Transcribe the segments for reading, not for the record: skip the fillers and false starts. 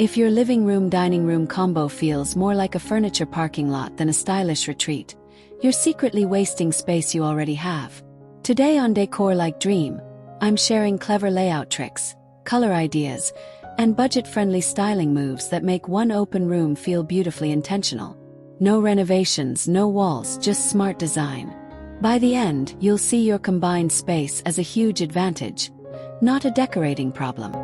If your living room-dining room combo feels more like a furniture parking lot than a stylish retreat, you're secretly wasting space you already have. Today on Decor Like Dream, I'm sharing clever layout tricks, color ideas, and budget-friendly styling moves that make one open room feel beautifully intentional. No renovations, no walls, just smart design. By the end, you'll see your combined space as a huge advantage, not a decorating problem.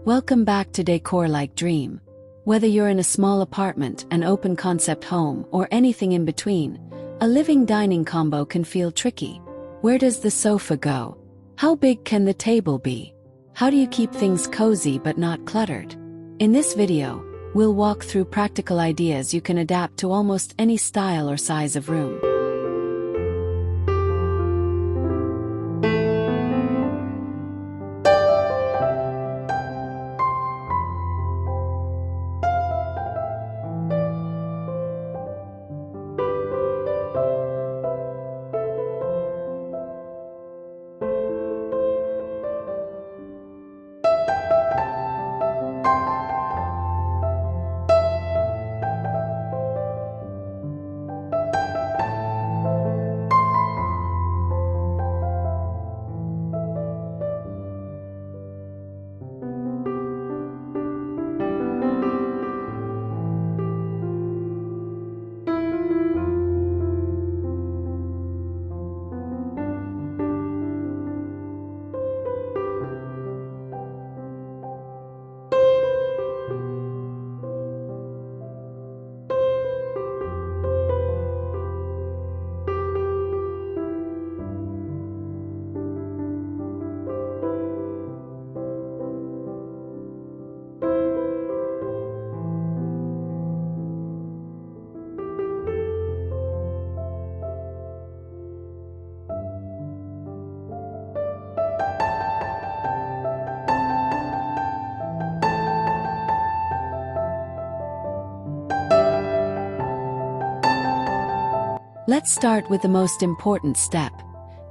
Welcome back to Decor Like Dream. Whether you're in a small apartment, an open concept home, or anything in between, a living dining combo can feel tricky. Where does the sofa go? How big can the table be? How do you keep things cozy but not cluttered? In this video, we'll walk through practical ideas you can adapt to almost any style or size of room. Let's start with the most important step: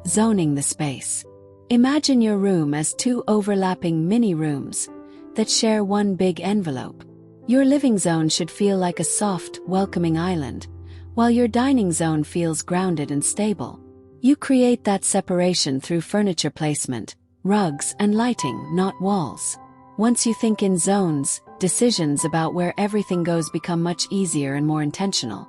zoning the space. Imagine your room as two overlapping mini rooms that share one big envelope. Your living zone should feel like a soft, welcoming island, while your dining zone feels grounded and stable. You create that separation through furniture placement, rugs, and lighting, not walls. Once you think in zones, decisions about where everything goes become much easier and more intentional.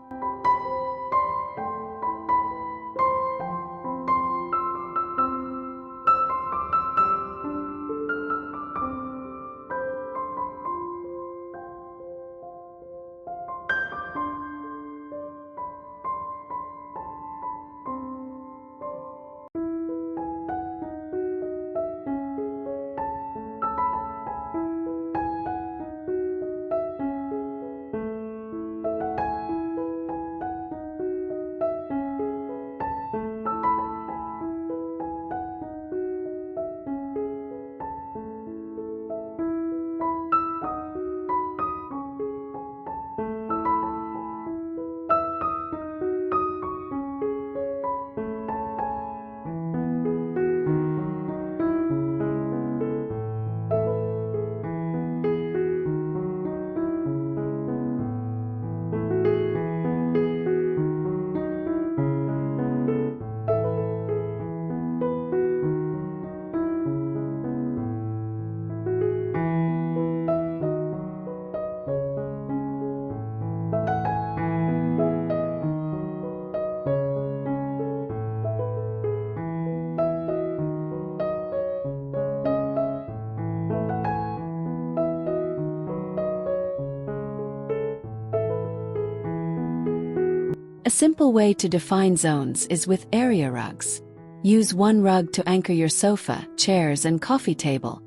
simple way to define zones is with area rugs. Use one rug to anchor your sofa, chairs, and coffee table,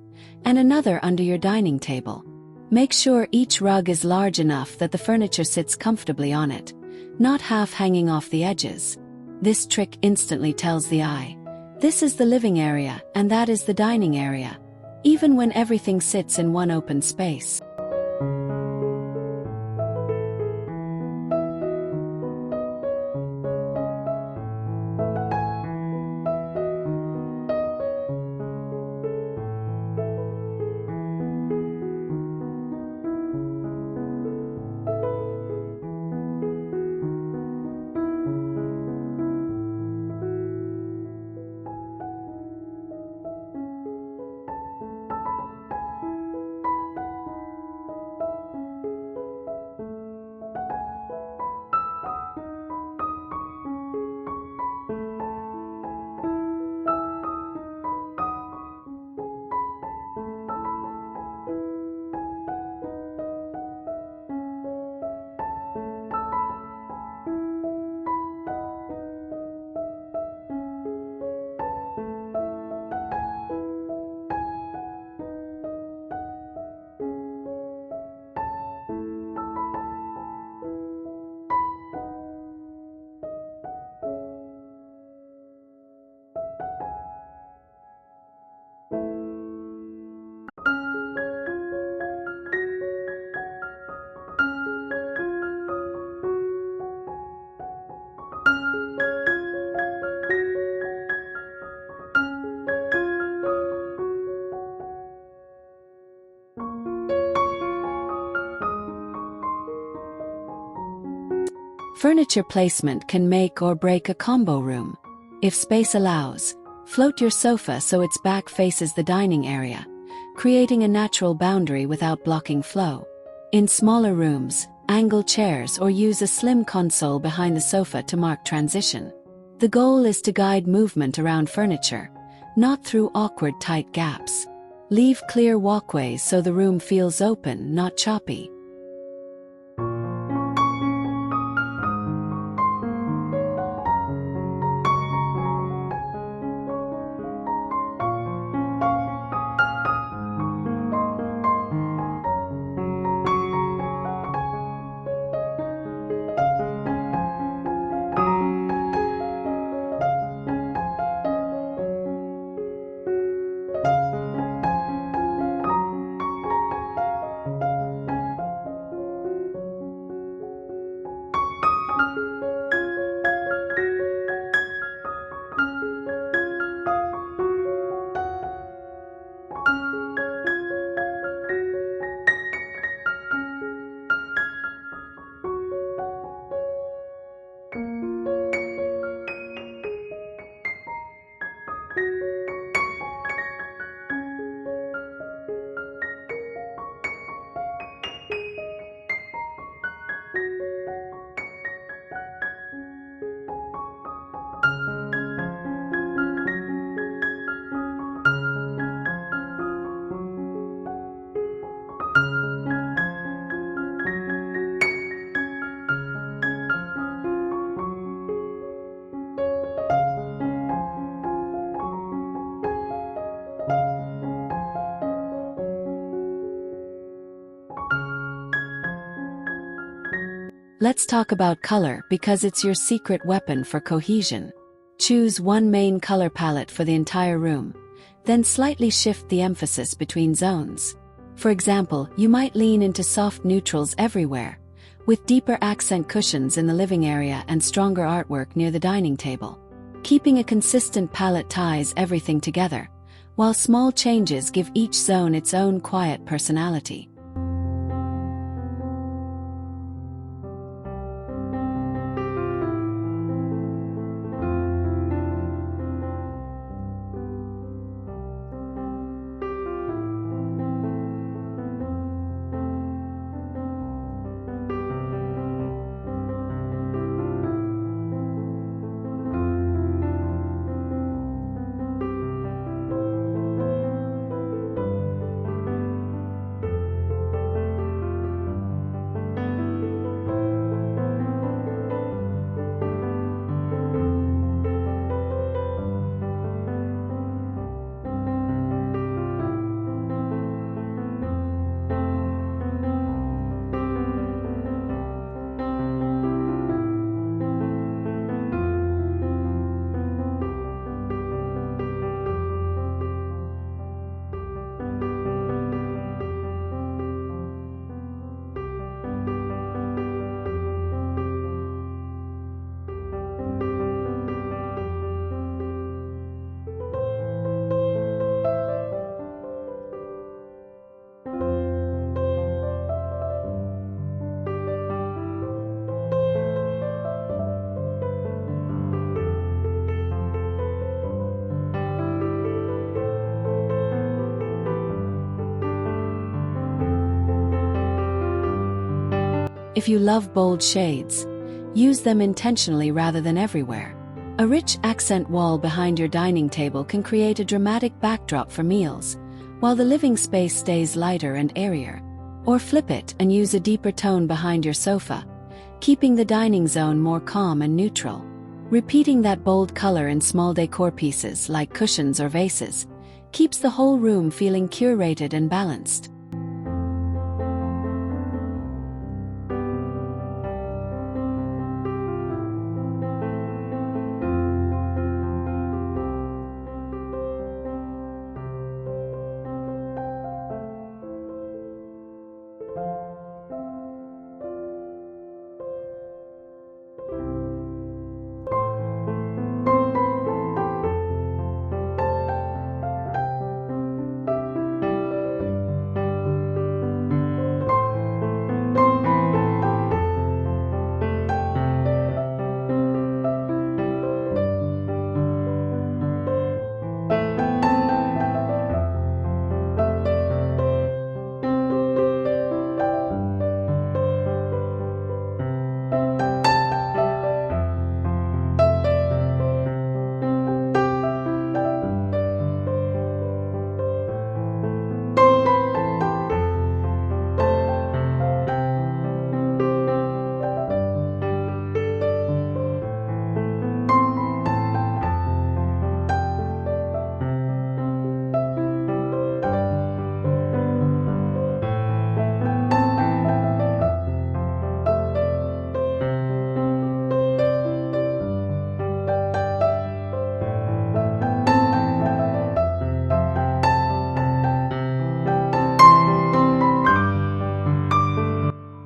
and another under your dining table. Make sure each rug is large enough that the furniture sits comfortably on it, not half hanging off the edges. This trick instantly tells the eye, this is the living area and that is the dining area, even when everything sits in one open space. Furniture placement can make or break a combo room. If space allows, float your sofa so its back faces the dining area, creating a natural boundary without blocking flow. In smaller rooms, angle chairs or use a slim console behind the sofa to mark transition. The goal is to guide movement around furniture, not through awkward tight gaps. Leave clear walkways so the room feels open, not choppy. Let's talk about color because it's your secret weapon for cohesion. Choose one main color palette for the entire room, then slightly shift the emphasis between zones. For example, you might lean into soft neutrals everywhere, with deeper accent cushions in the living area and stronger artwork near the dining table. Keeping a consistent palette ties everything together, while small changes give each zone its own quiet personality. If you love bold shades, use them intentionally rather than everywhere. A rich accent wall behind your dining table can create a dramatic backdrop for meals, while the living space stays lighter and airier. Or flip it and use a deeper tone behind your sofa, keeping the dining zone more calm and neutral. Repeating that bold color in small decor pieces like cushions or vases keeps the whole room feeling curated and balanced.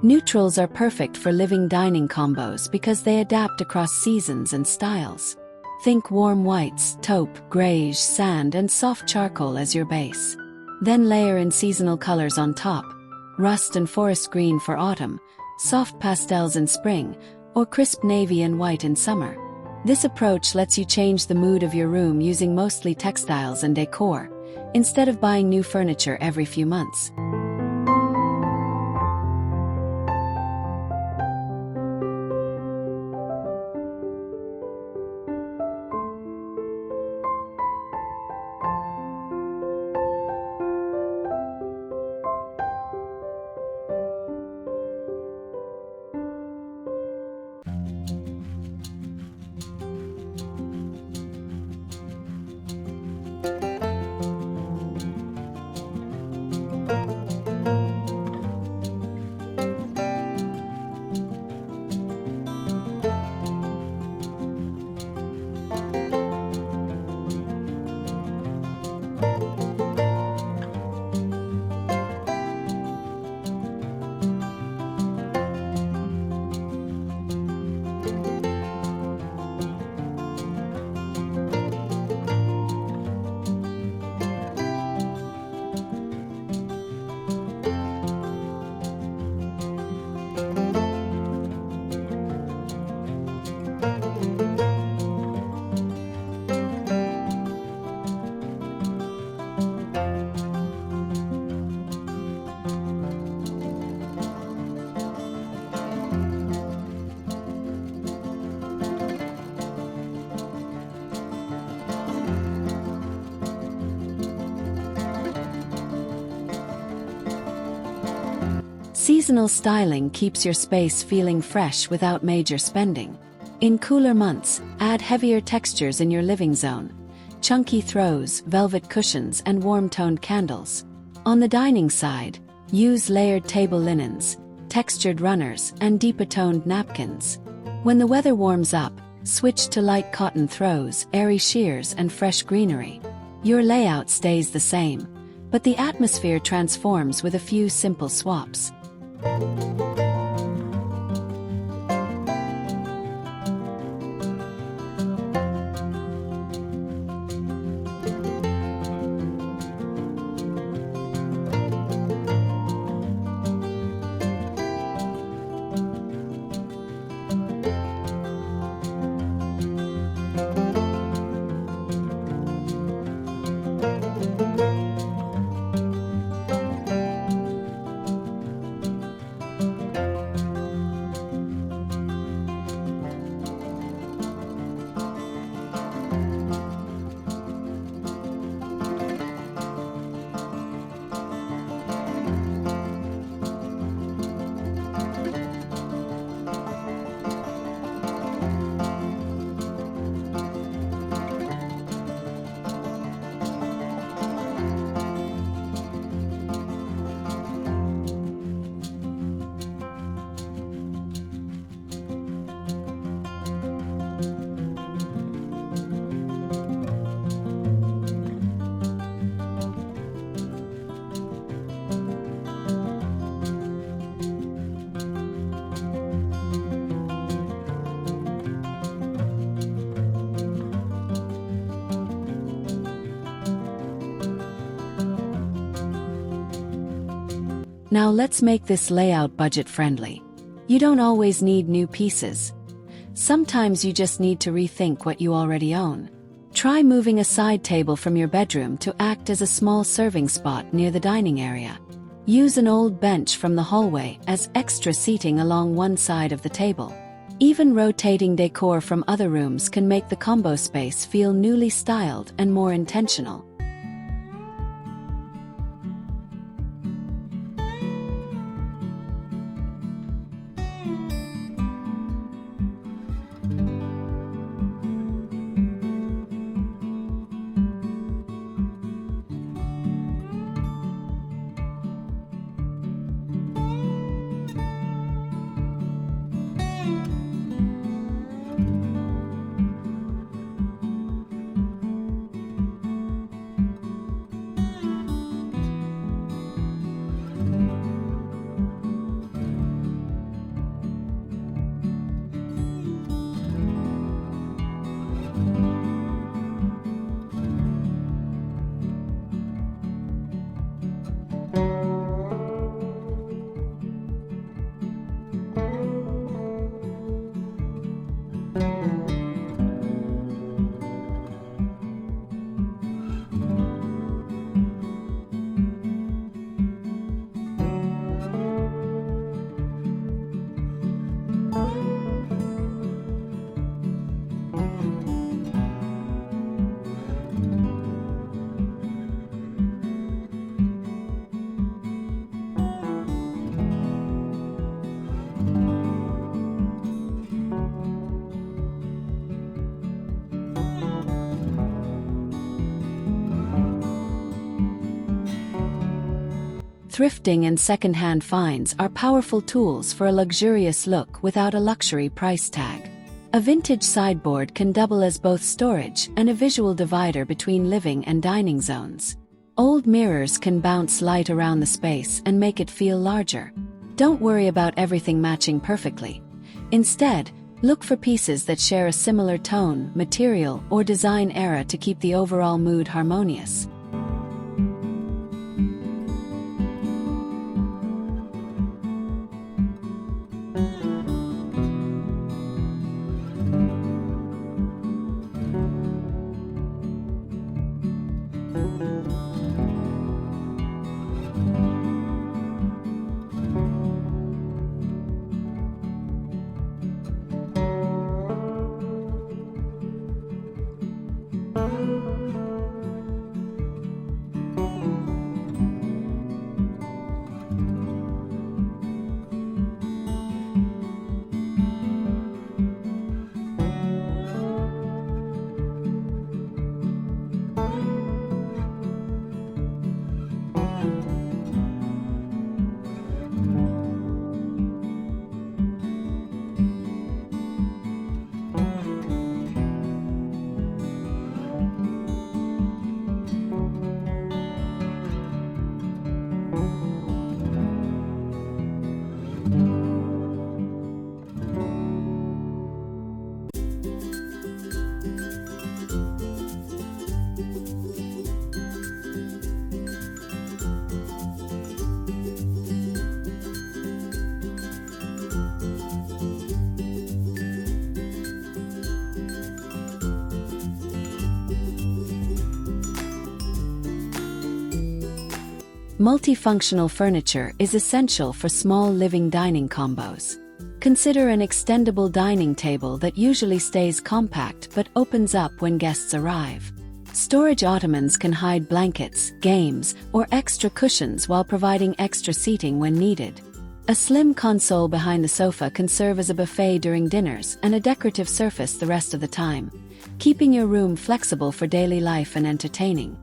Neutrals are perfect for living dining combos because they adapt across seasons and styles. Think warm whites, taupe, grayish, sand, and soft charcoal as your base. Then layer in seasonal colors on top: rust and forest green for autumn, soft pastels in spring, or crisp navy and white in summer. This approach lets you change the mood of your room using mostly textiles and decor, instead of buying new furniture every few months. Seasonal styling keeps your space feeling fresh without major spending. In cooler months, add heavier textures in your living zone: chunky throws, velvet cushions, and warm-toned candles. On the dining side, use layered table linens, textured runners, and deeper-toned napkins. When the weather warms up, switch to light cotton throws, airy sheers, and fresh greenery. Your layout stays the same, but the atmosphere transforms with a few simple swaps. Now let's make this layout budget-friendly. You don't always need new pieces. Sometimes you just need to rethink what you already own. Try moving a side table from your bedroom to act as a small serving spot near the dining area. Use an old bench from the hallway as extra seating along one side of the table. Even rotating decor from other rooms can make the combo space feel newly styled and more intentional. Thrifting and second-hand finds are powerful tools for a luxurious look without a luxury price tag. A vintage sideboard can double as both storage and a visual divider between living and dining zones. Old mirrors can bounce light around the space and make it feel larger. Don't worry about everything matching perfectly. Instead, look for pieces that share a similar tone, material, or design era to keep the overall mood harmonious. Multifunctional furniture is essential for small living dining combos. Consider an extendable dining table that usually stays compact but opens up when guests arrive. Storage ottomans can hide blankets, games, or extra cushions while providing extra seating when needed. A slim console behind the sofa can serve as a buffet during dinners and a decorative surface the rest of the time, keeping your room flexible for daily life and entertaining.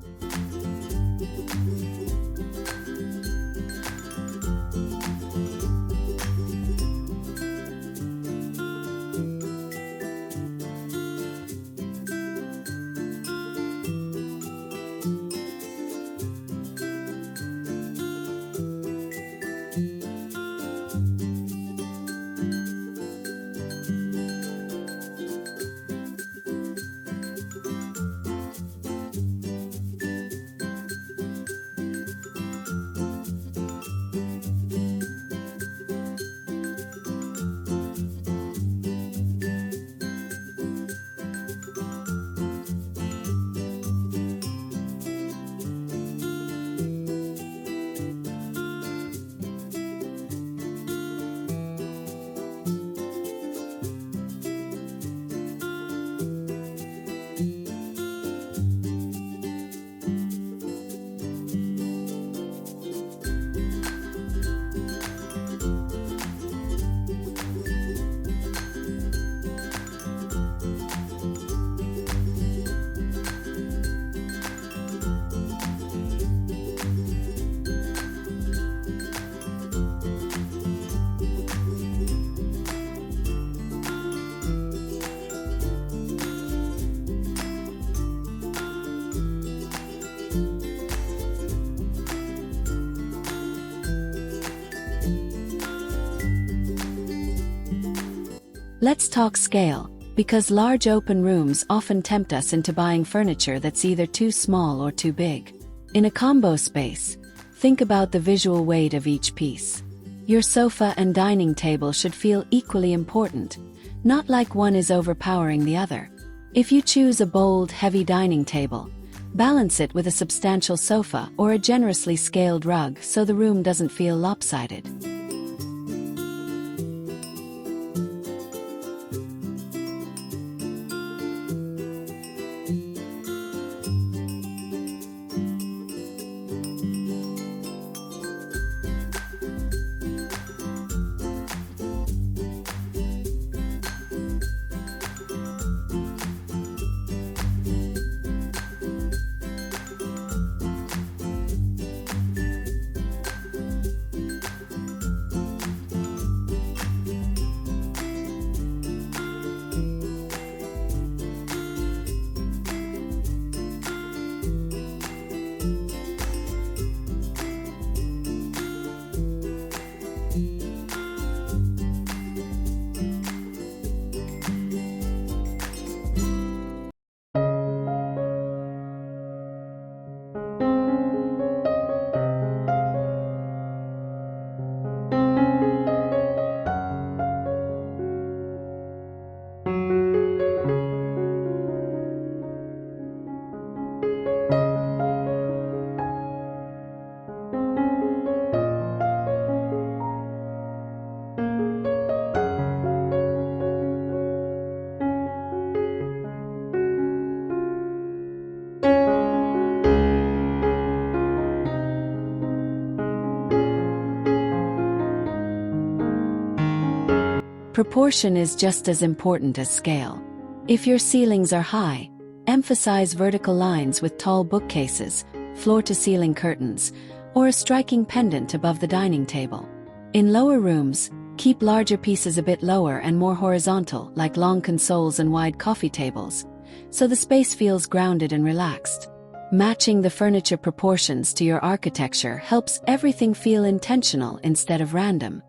Let's talk scale, because large open rooms often tempt us into buying furniture that's either too small or too big. In a combo space, think about the visual weight of each piece. Your sofa and dining table should feel equally important, not like one is overpowering the other. If you choose a bold, heavy dining table, balance it with a substantial sofa or a generously scaled rug so the room doesn't feel lopsided. Proportion is just as important as scale. If your ceilings are high, emphasize vertical lines with tall bookcases, floor-to-ceiling curtains, or a striking pendant above the dining table. In lower rooms, keep larger pieces a bit lower and more horizontal, like long consoles and wide coffee tables, so the space feels grounded and relaxed. Matching the furniture proportions to your architecture helps everything feel intentional instead of random.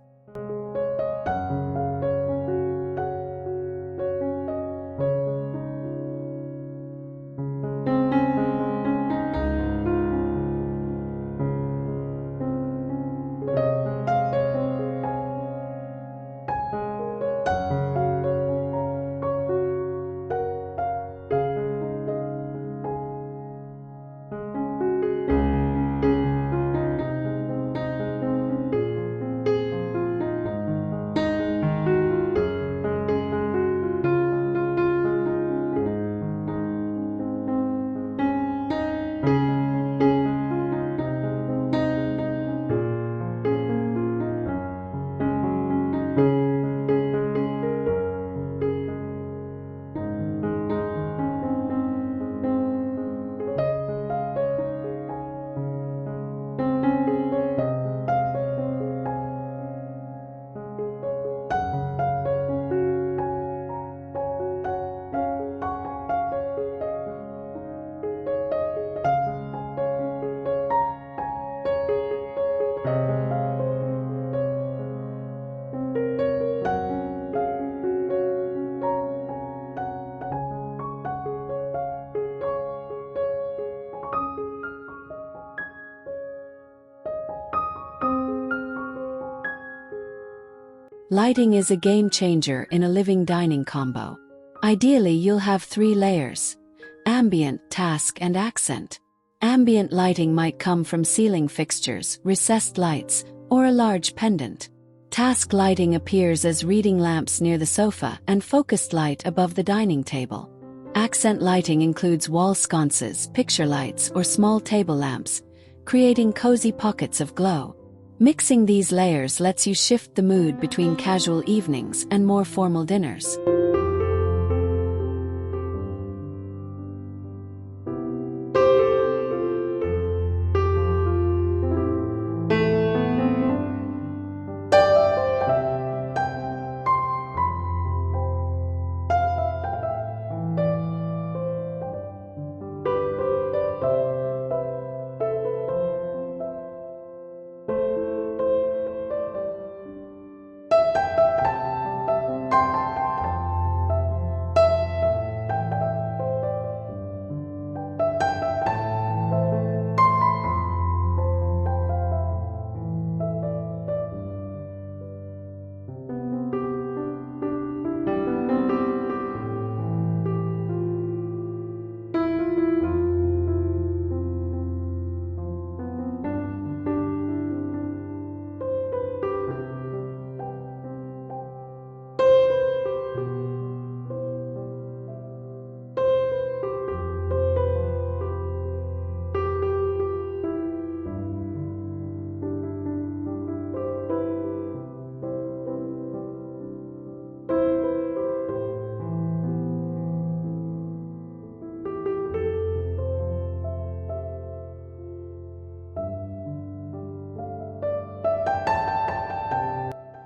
Lighting is a game changer in a living dining combo. Ideally, you'll have 3 layers: ambient, task, and accent. Ambient lighting might come from ceiling fixtures, recessed lights, or a large pendant. Task lighting appears as reading lamps near the sofa and focused light above the dining table. Accent lighting includes wall sconces, picture lights, or small table lamps, creating cozy pockets of glow. Mixing these layers lets you shift the mood between casual evenings and more formal dinners.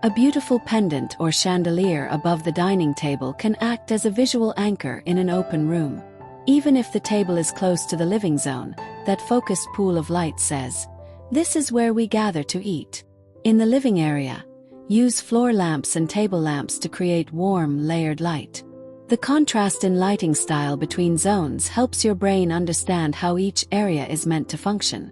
A beautiful pendant or chandelier above the dining table can act as a visual anchor in an open room. Even if the table is close to the living zone, that focused pool of light says, "This is where we gather to eat." In the living area, use floor lamps and table lamps to create warm, layered light. The contrast in lighting style between zones helps your brain understand how each area is meant to function.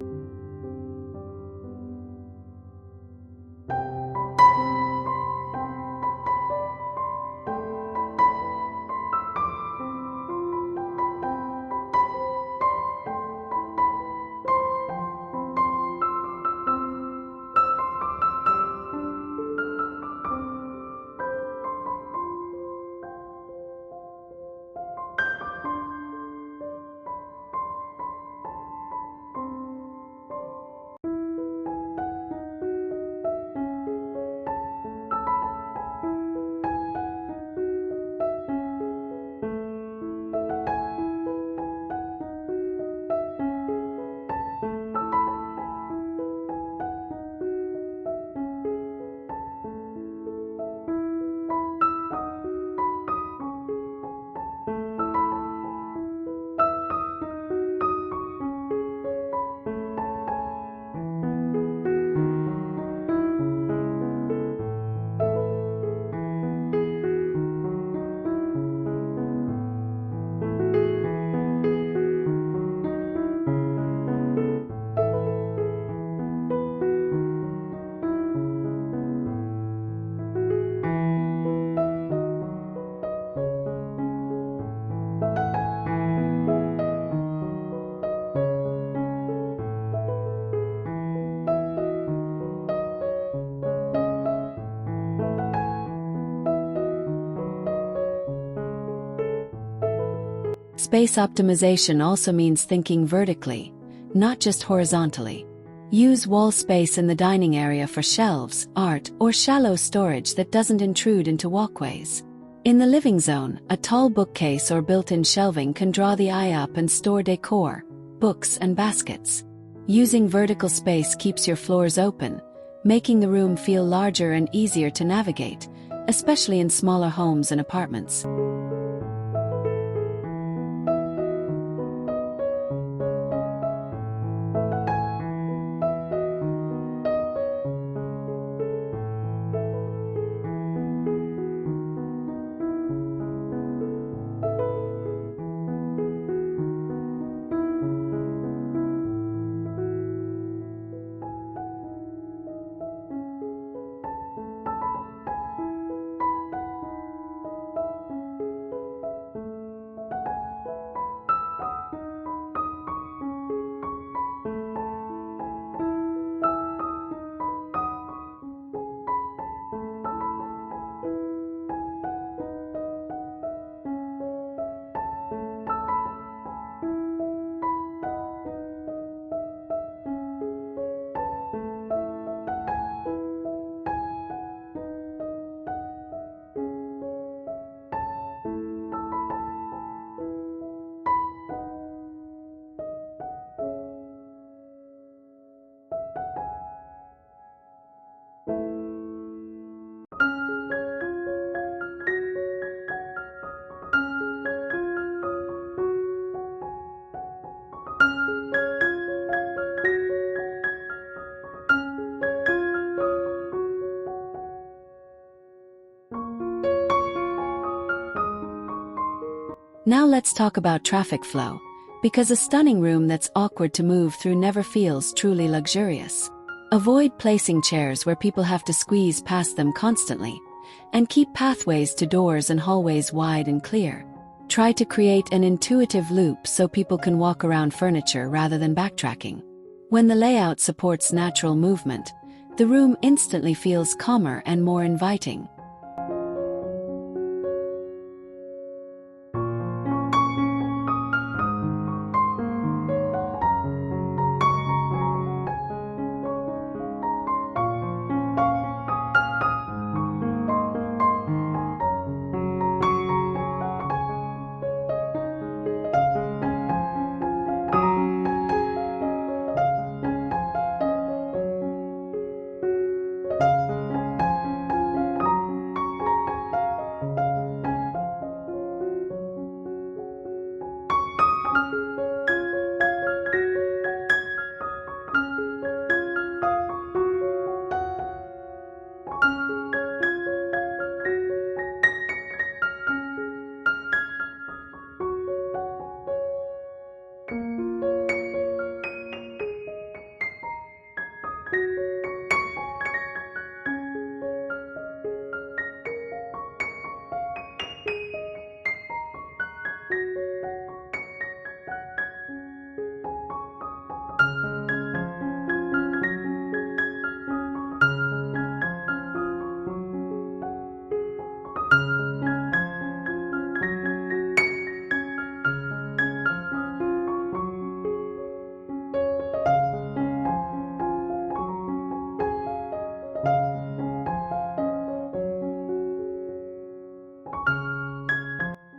Space optimization also means thinking vertically, not just horizontally. Use wall space in the dining area for shelves, art, or shallow storage that doesn't intrude into walkways. In the living zone, a tall bookcase or built-in shelving can draw the eye up and store decor, books, and baskets. Using vertical space keeps your floors open, making the room feel larger and easier to navigate, especially in smaller homes and apartments. Now let's talk about traffic flow, because a stunning room that's awkward to move through never feels truly luxurious. Avoid placing chairs where people have to squeeze past them constantly, and keep pathways to doors and hallways wide and clear. Try to create an intuitive loop so people can walk around furniture rather than backtracking. When the layout supports natural movement, the room instantly feels calmer and more inviting.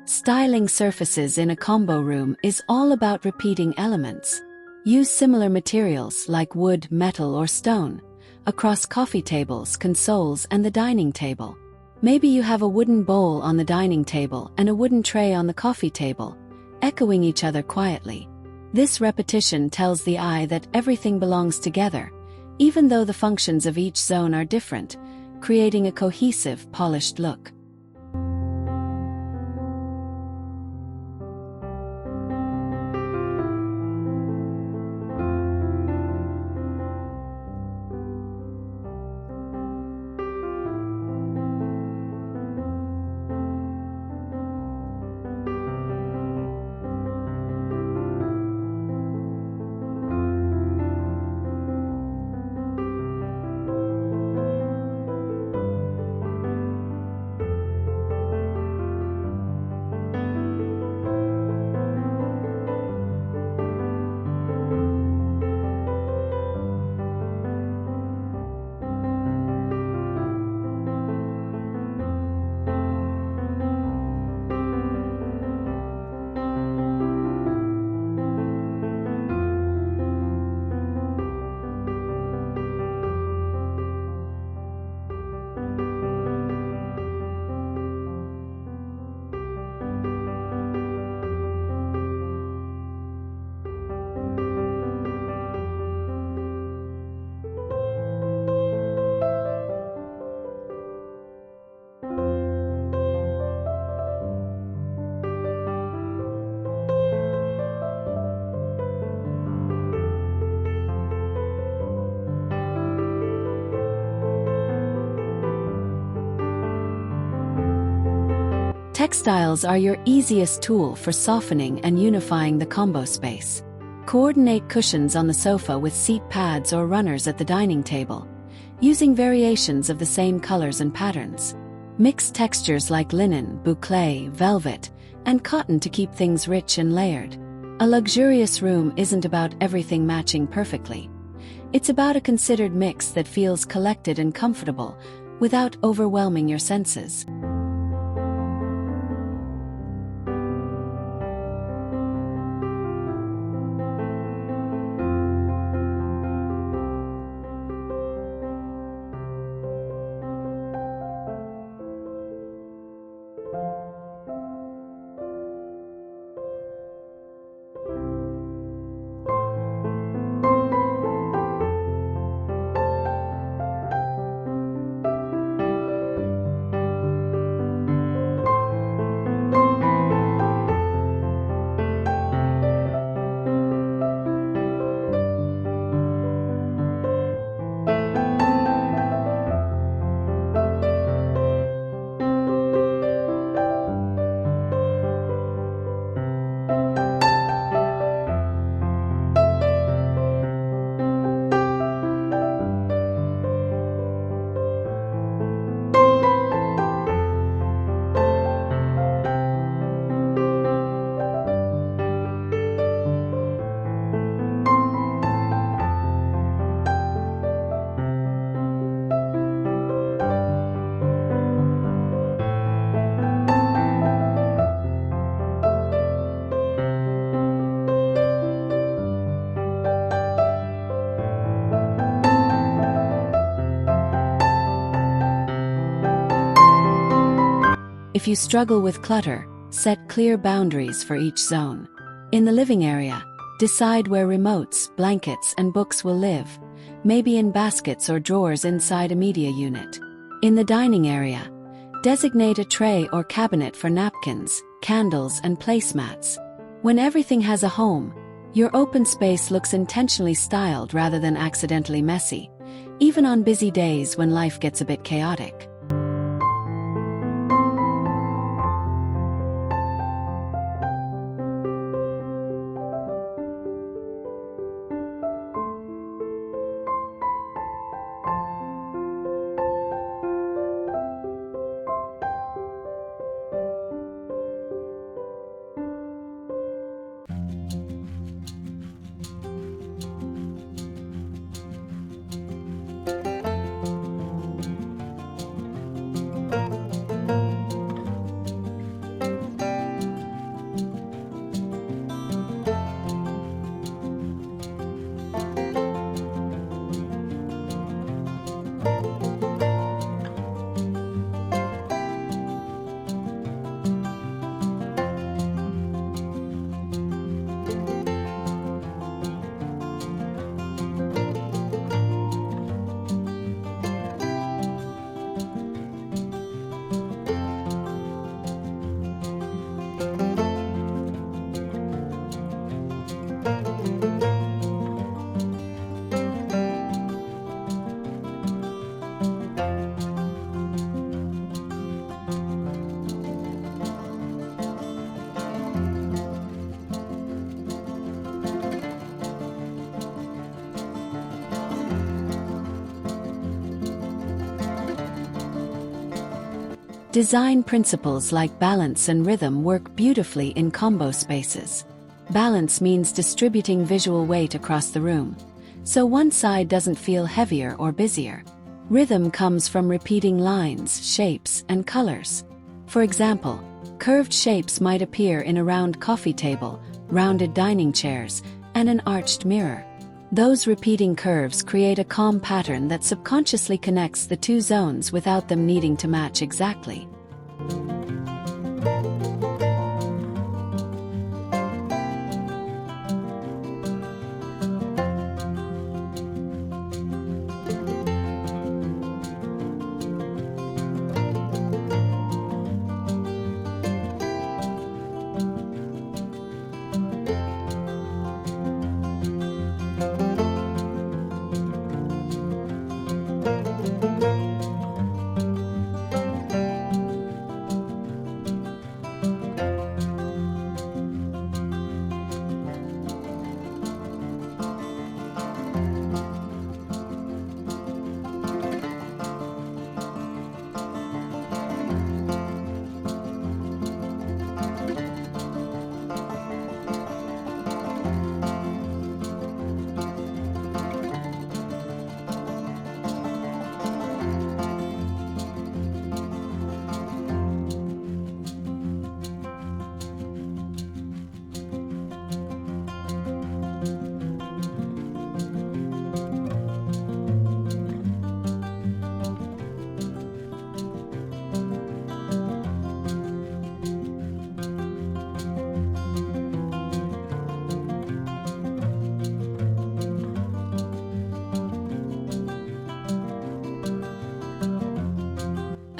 Styling surfaces in a combo room is all about repeating elements. Use similar materials like wood, metal, or stone across coffee tables, consoles, and the dining table. Maybe you have a wooden bowl on the dining table and a wooden tray on the coffee table, echoing each other quietly. This repetition tells the eye that everything belongs together, even though the functions of each zone are different, creating a cohesive, polished look. Textiles are your easiest tool for softening and unifying the combo space. Coordinate cushions on the sofa with seat pads or runners at the dining table, using variations of the same colors and patterns. Mix textures like linen, boucle, velvet, and cotton to keep things rich and layered. A luxurious room isn't about everything matching perfectly. It's about a considered mix that feels collected and comfortable, without overwhelming your senses. If you struggle with clutter, set clear boundaries for each zone. In the living area, decide where remotes, blankets, and books will live, maybe in baskets or drawers inside a media unit. In the dining area, designate a tray or cabinet for napkins, candles, and placemats. When everything has a home, your open space looks intentionally styled rather than accidentally messy, even on busy days when life gets a bit chaotic. Design principles like balance and rhythm work beautifully in combo spaces. Balance means distributing visual weight across the room, so one side doesn't feel heavier or busier. Rhythm comes from repeating lines, shapes, and colors. For example, curved shapes might appear in a round coffee table, rounded dining chairs, and an arched mirror. Those repeating curves create a calm pattern that subconsciously connects the two zones without them needing to match exactly.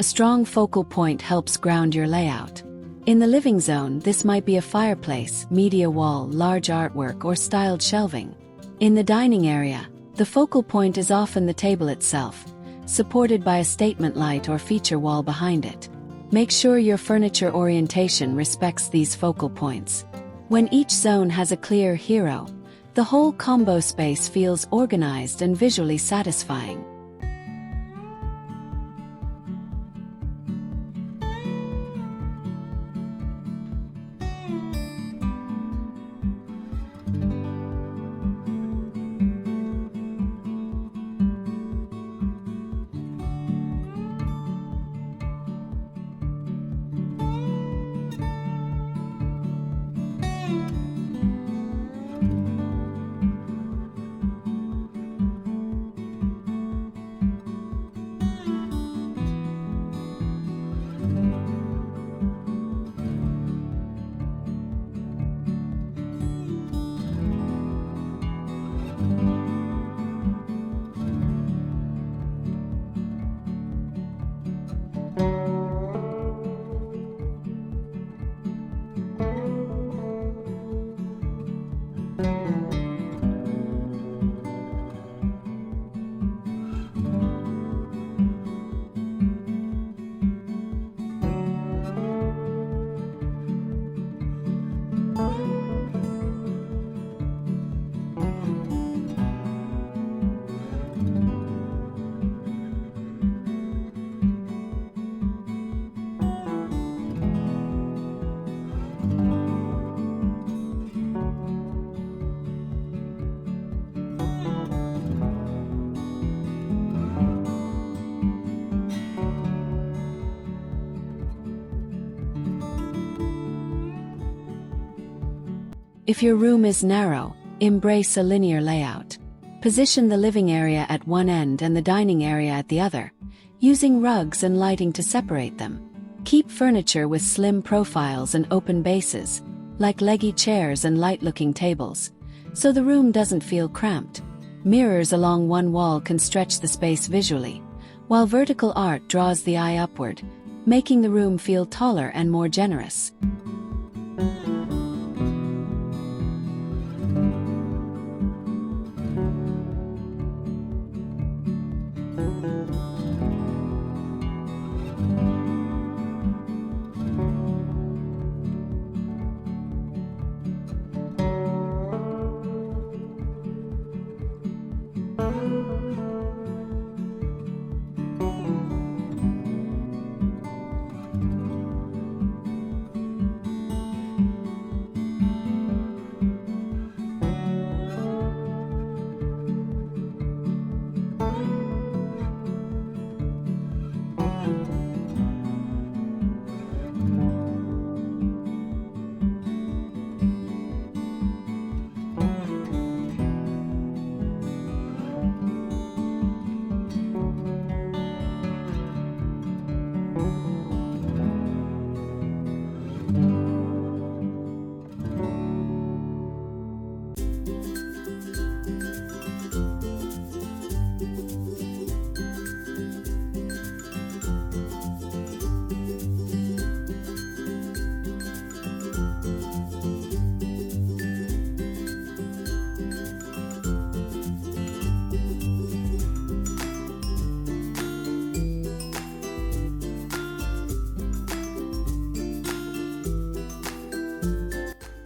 A strong focal point helps ground your layout. In the living zone, this might be a fireplace, media wall, large artwork, or styled shelving. In the dining area, the focal point is often the table itself, supported by a statement light or feature wall behind it. Make sure your furniture orientation respects these focal points. When each zone has a clear hero, the whole combo space feels organized and visually satisfying. If your room is narrow, embrace a linear layout. Position the living area at one end and the dining area at the other, using rugs and lighting to separate them. Keep furniture with slim profiles and open bases, like leggy chairs and light-looking tables, so the room doesn't feel cramped. Mirrors along one wall can stretch the space visually, while vertical art draws the eye upward, making the room feel taller and more generous.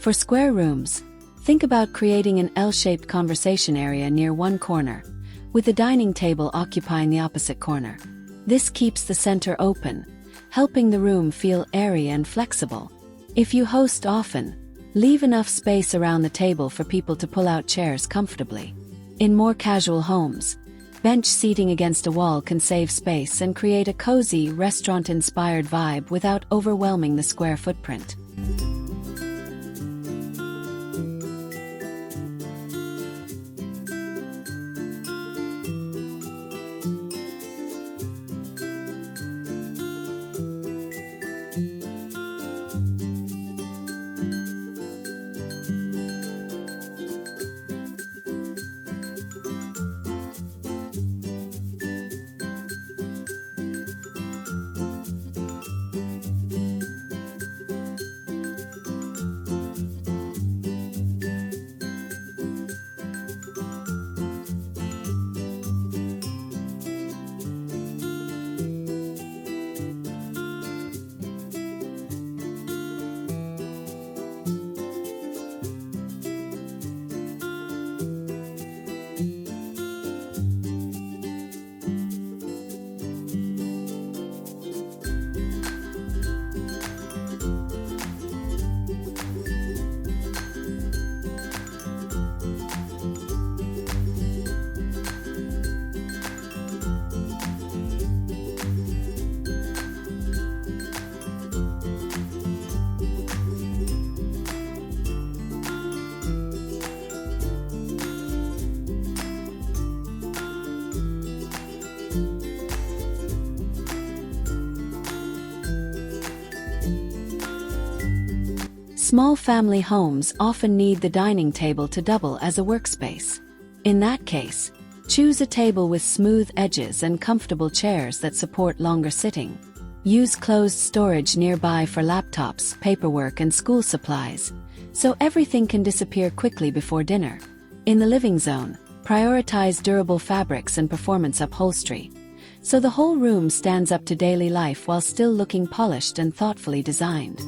For square rooms, think about creating an L-shaped conversation area near one corner, with the dining table occupying the opposite corner. This keeps the center open, helping the room feel airy and flexible. If you host often, leave enough space around the table for people to pull out chairs comfortably. In more casual homes, bench seating against a wall can save space and create a cozy, restaurant-inspired vibe without overwhelming the square footprint. Small family homes often need the dining table to double as a workspace. In that case, choose a table with smooth edges and comfortable chairs that support longer sitting. Use closed storage nearby for laptops, paperwork, and school supplies, so everything can disappear quickly before dinner. In the living zone, prioritize durable fabrics and performance upholstery, so the whole room stands up to daily life while still looking polished and thoughtfully designed.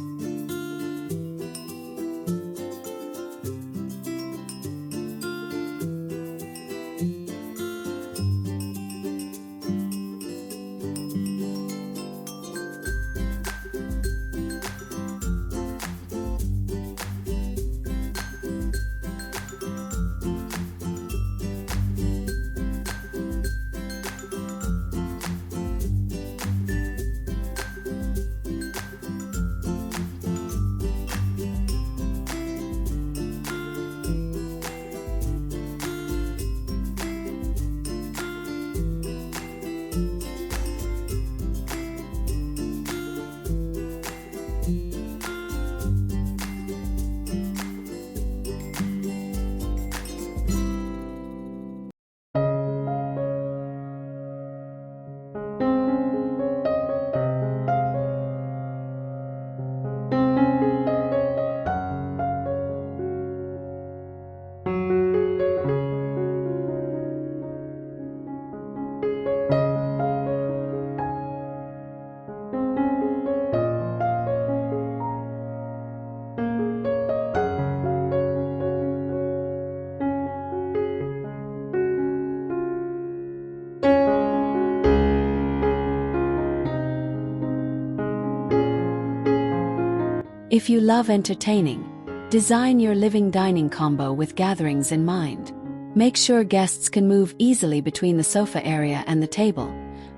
If you love entertaining, design your living dining combo with gatherings in mind. Make sure guests can move easily between the sofa area and the table,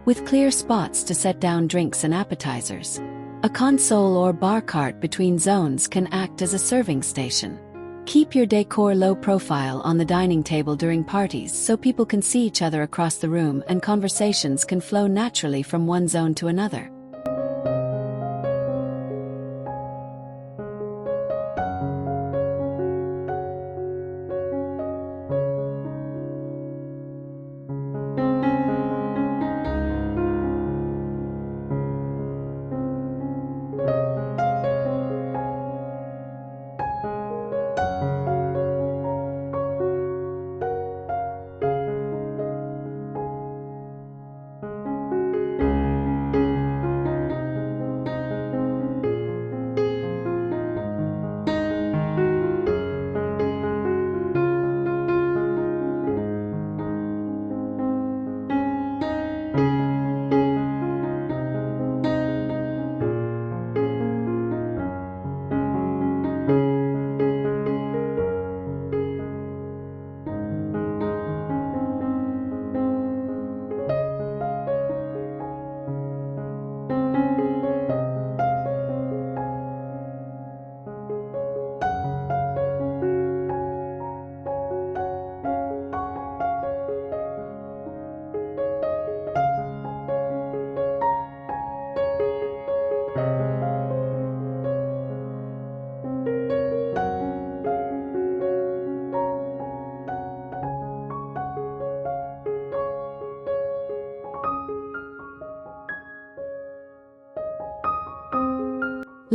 with clear spots to set down drinks and appetizers. A console or bar cart between zones can act as a serving station. Keep your decor low profile on the dining table during parties so people can see each other across the room and conversations can flow naturally from one zone to another.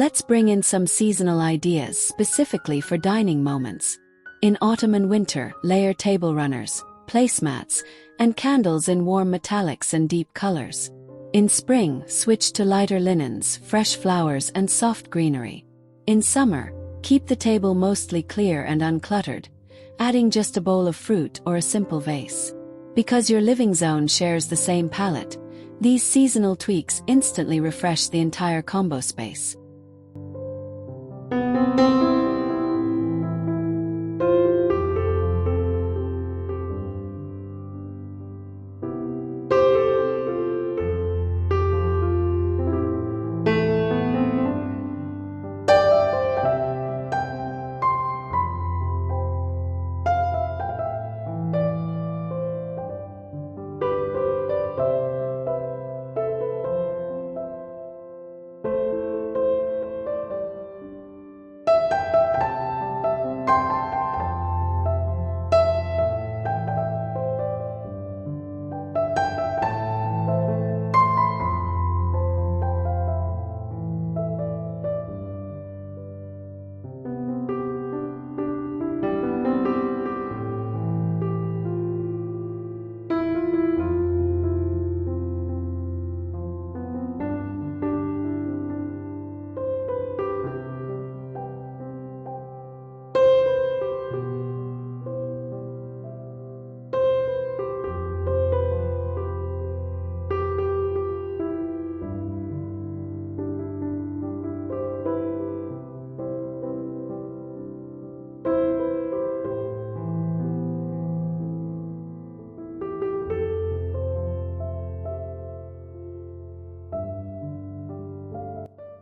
Let's bring in some seasonal ideas specifically for dining moments. In autumn and winter, layer table runners, placemats, and candles in warm metallics and deep colors. In spring, switch to lighter linens, fresh flowers, and soft greenery. In summer, keep the table mostly clear and uncluttered, adding just a bowl of fruit or a simple vase. Because your living zone shares the same palette, these seasonal tweaks instantly refresh the entire combo space.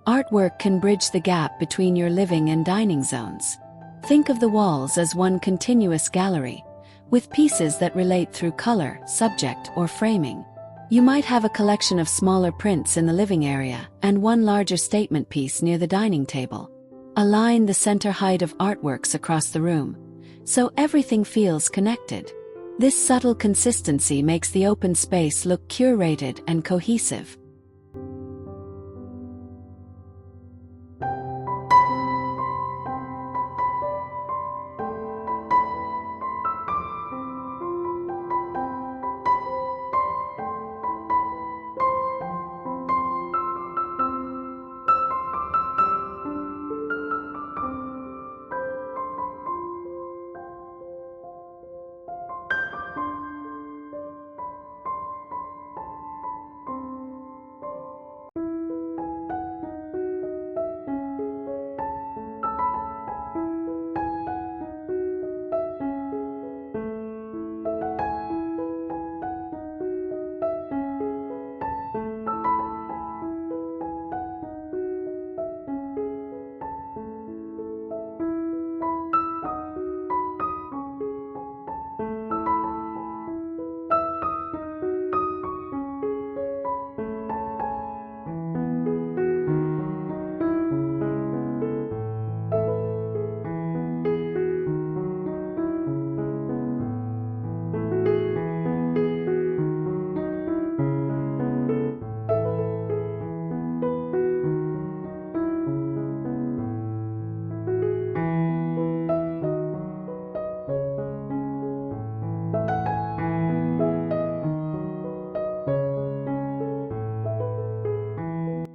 Artwork can bridge the gap between your living and dining zones. Think of the walls as one continuous gallery, with pieces that relate through color, subject, or framing. You might have a collection of smaller prints in the living area and one larger statement piece near the dining table. Align the center height of artworks across the room, so everything feels connected. This subtle consistency makes the open space look curated and cohesive.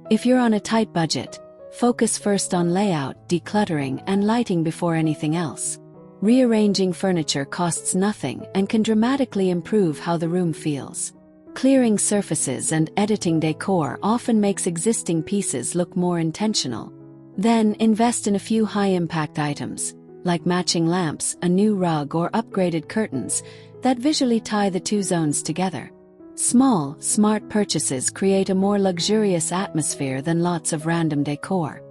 If you're on a tight budget, focus first on layout, decluttering, and lighting before anything else. Rearranging furniture costs nothing and can dramatically improve how the room feels. Clearing surfaces and editing decor often makes existing pieces look more intentional. Then invest in a few high-impact items, like matching lamps, a new rug, or upgraded curtains, that visually tie the two zones together. Small, smart purchases create a more luxurious atmosphere than lots of random decor.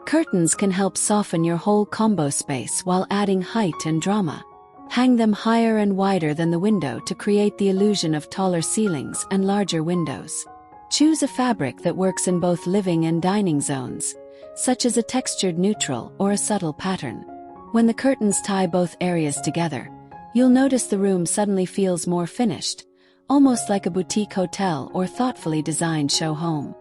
Curtains can help soften your whole combo space while adding height and drama. Hang them higher and wider than the window to create the illusion of taller ceilings and larger windows. Choose a fabric that works in both living and dining zones, such as a textured neutral or a subtle pattern. When the curtains tie both areas together, you'll notice the room suddenly feels more finished, almost like a boutique hotel or thoughtfully designed show home.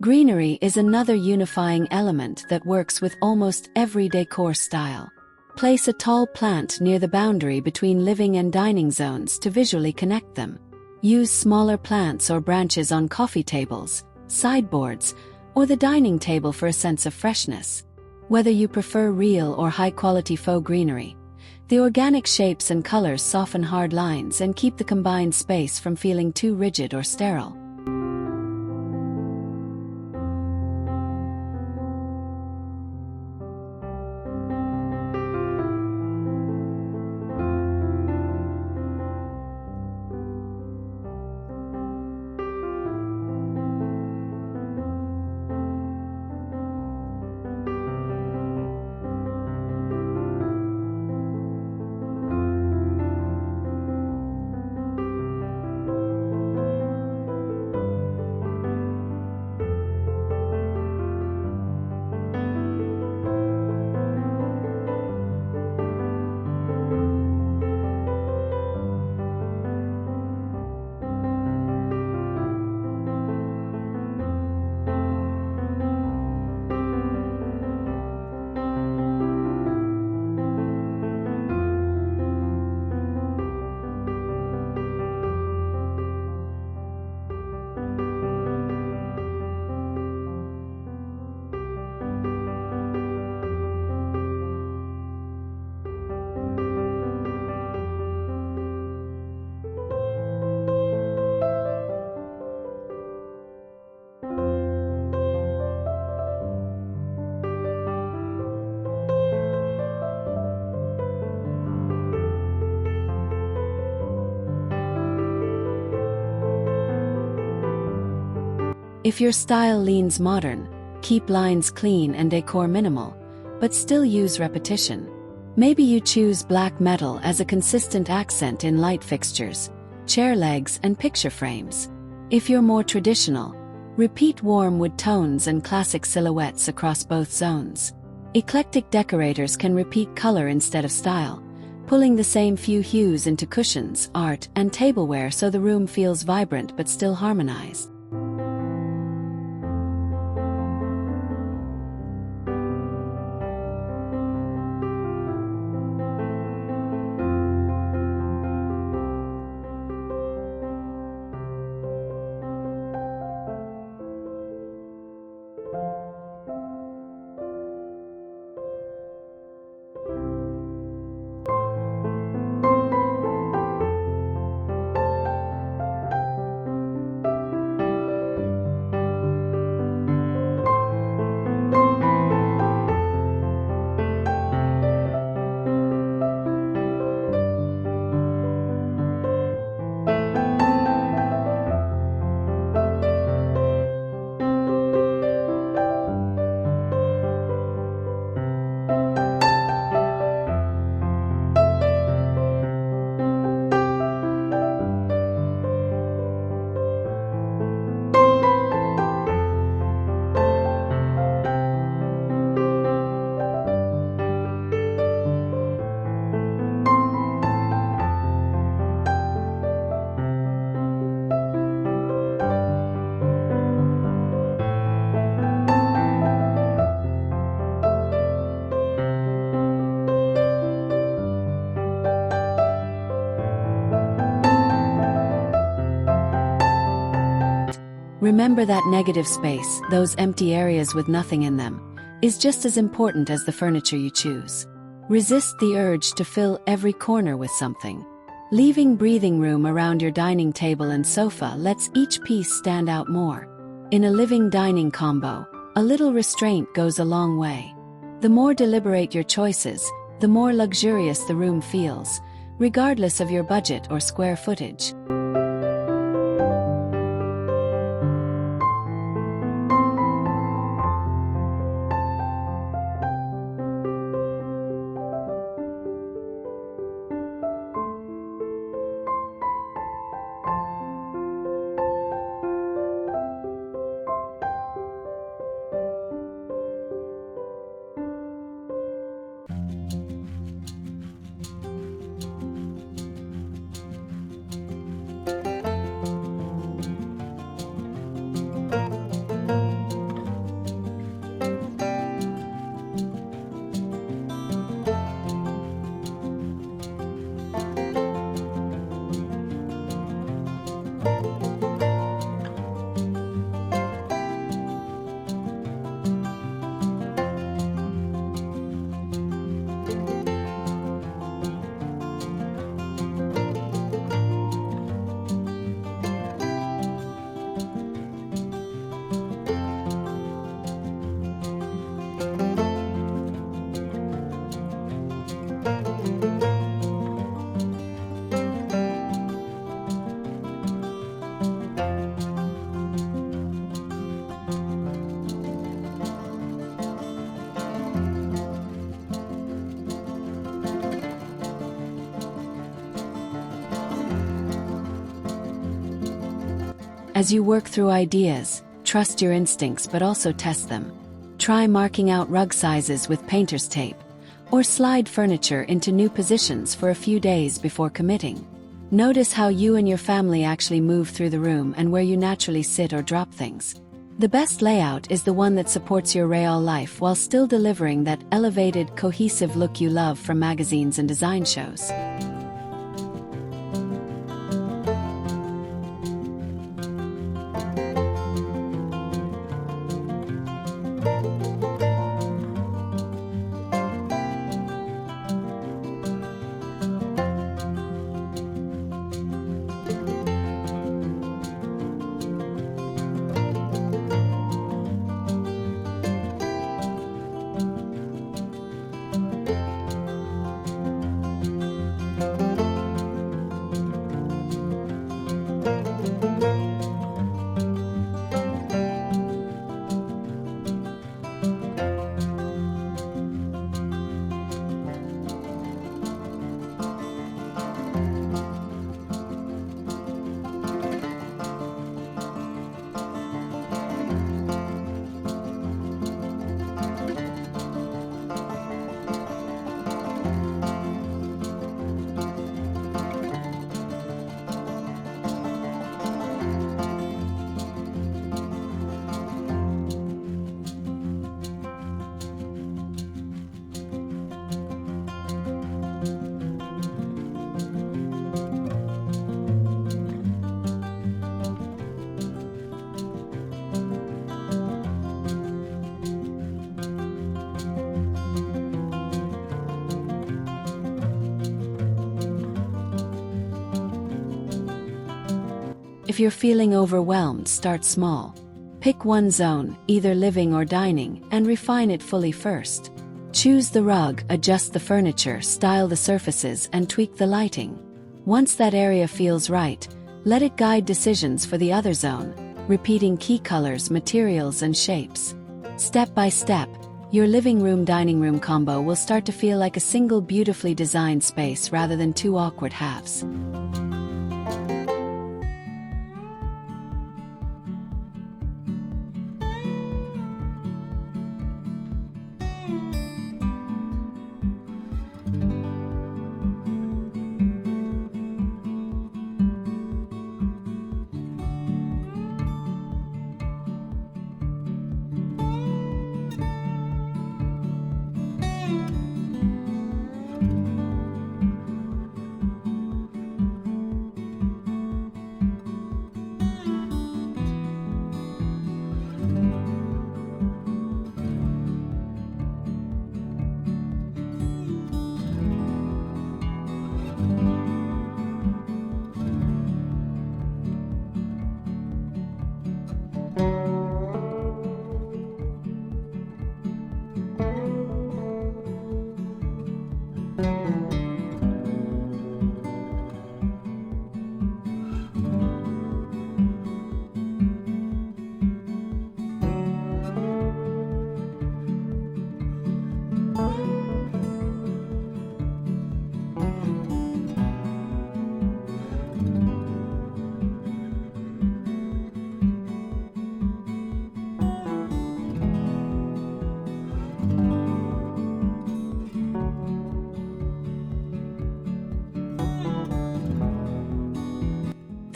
Greenery is another unifying element that works with almost every decor style. Place a tall plant near the boundary between living and dining zones to visually connect them. Use smaller plants or branches on coffee tables, sideboards, or the dining table for a sense of freshness. Whether you prefer real or high-quality faux greenery, the organic shapes and colors soften hard lines and keep the combined space from feeling too rigid or sterile. If your style leans modern, keep lines clean and decor minimal, but still use repetition. Maybe you choose black metal as a consistent accent in light fixtures, chair legs, and picture frames. If you're more traditional, repeat warm wood tones and classic silhouettes across both zones. Eclectic decorators can repeat color instead of style, pulling the same few hues into cushions, art, and tableware so the room feels vibrant but still harmonized. Remember that negative space, those empty areas with nothing in them, is just as important as the furniture you choose. Resist the urge to fill every corner with something. Leaving breathing room around your dining table and sofa lets each piece stand out more. In a living dining combo, a little restraint goes a long way. The more deliberate your choices, the more luxurious the room feels, regardless of your budget or square footage. As you work through ideas, trust your instincts but also test them. Try marking out rug sizes with painter's tape, or slide furniture into new positions for a few days before committing. Notice how you and your family actually move through the room and where you naturally sit or drop things. The best layout is the one that supports your real life while still delivering that elevated, cohesive look you love from magazines and design shows. If you're feeling overwhelmed, start small. Pick one zone, either living or dining, and refine it fully first. Choose the rug, adjust the furniture, style the surfaces, and tweak the lighting. Once that area feels right, let it guide decisions for the other zone, repeating key colors, materials, and shapes. Step by step, your living room-dining room combo will start to feel like a single beautifully designed space rather than two awkward halves.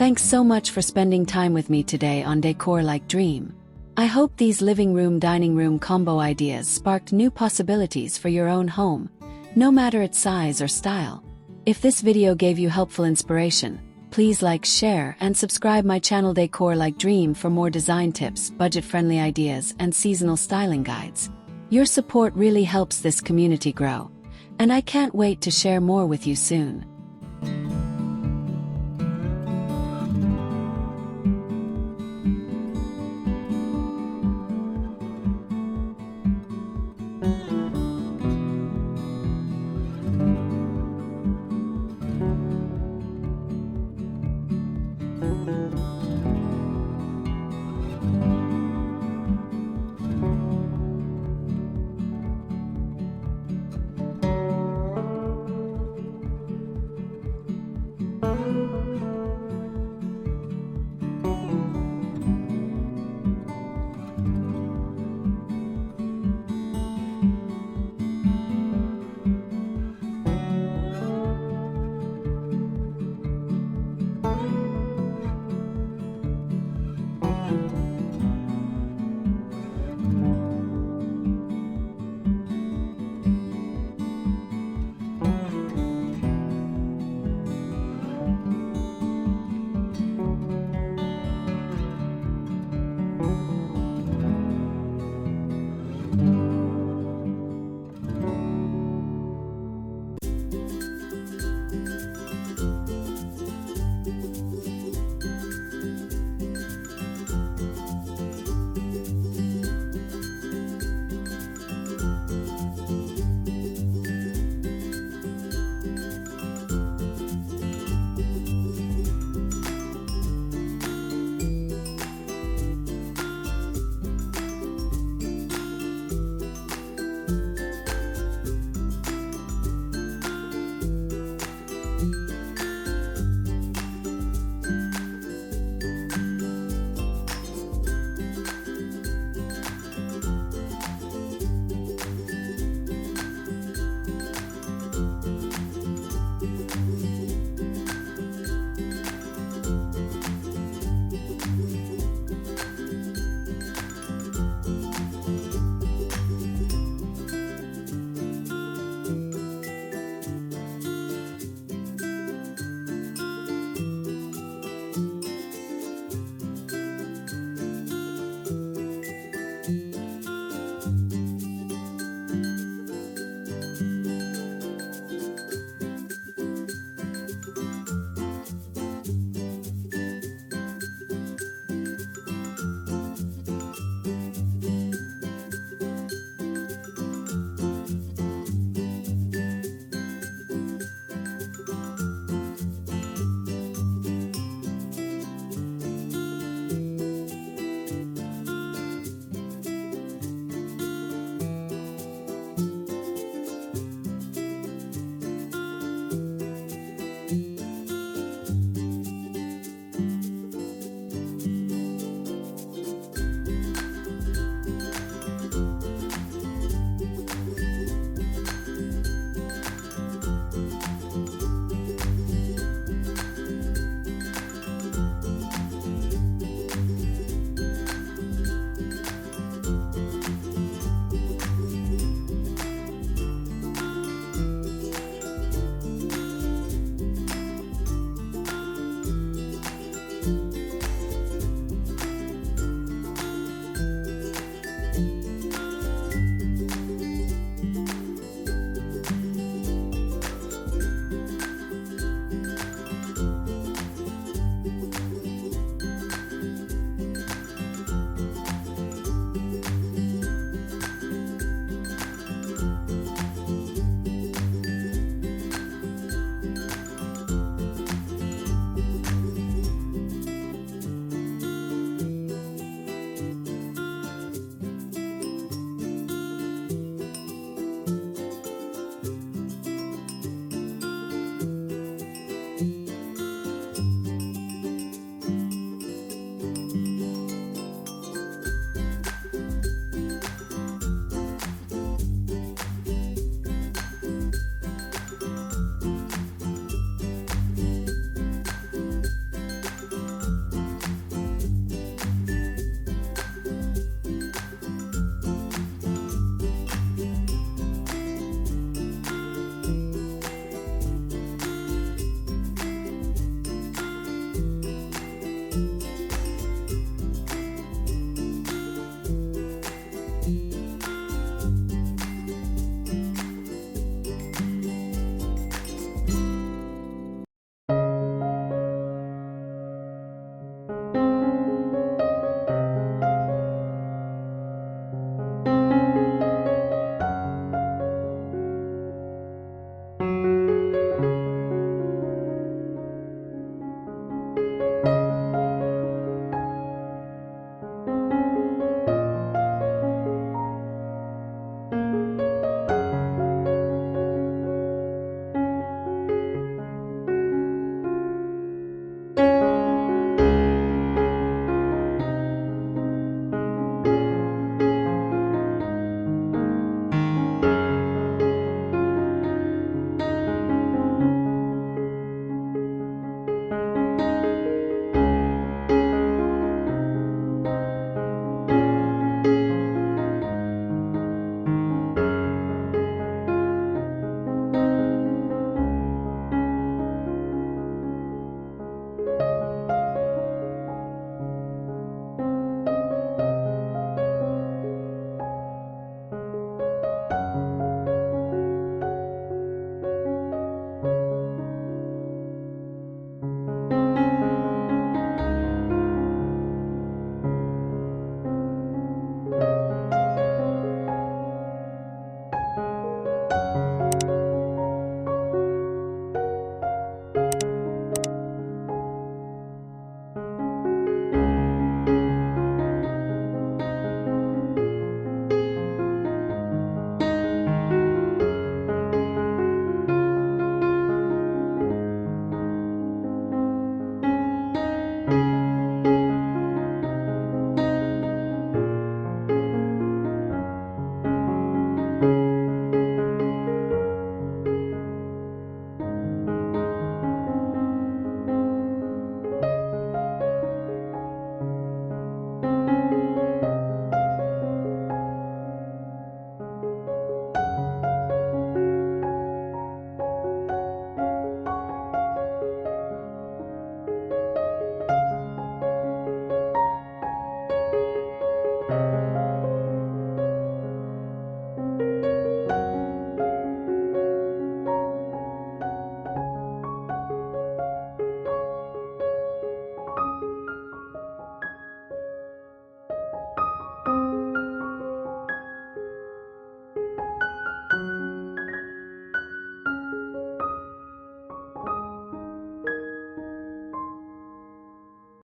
Thanks so much for spending time with me today on Decor Like Dream. I hope these living room dining room combo ideas sparked new possibilities for your own home, no matter its size or style. If this video gave you helpful inspiration, please like, share, and subscribe my channel Decor Like Dream for more design tips, budget-friendly ideas, and seasonal styling guides. Your support really helps this community grow, and I can't wait to share more with you soon.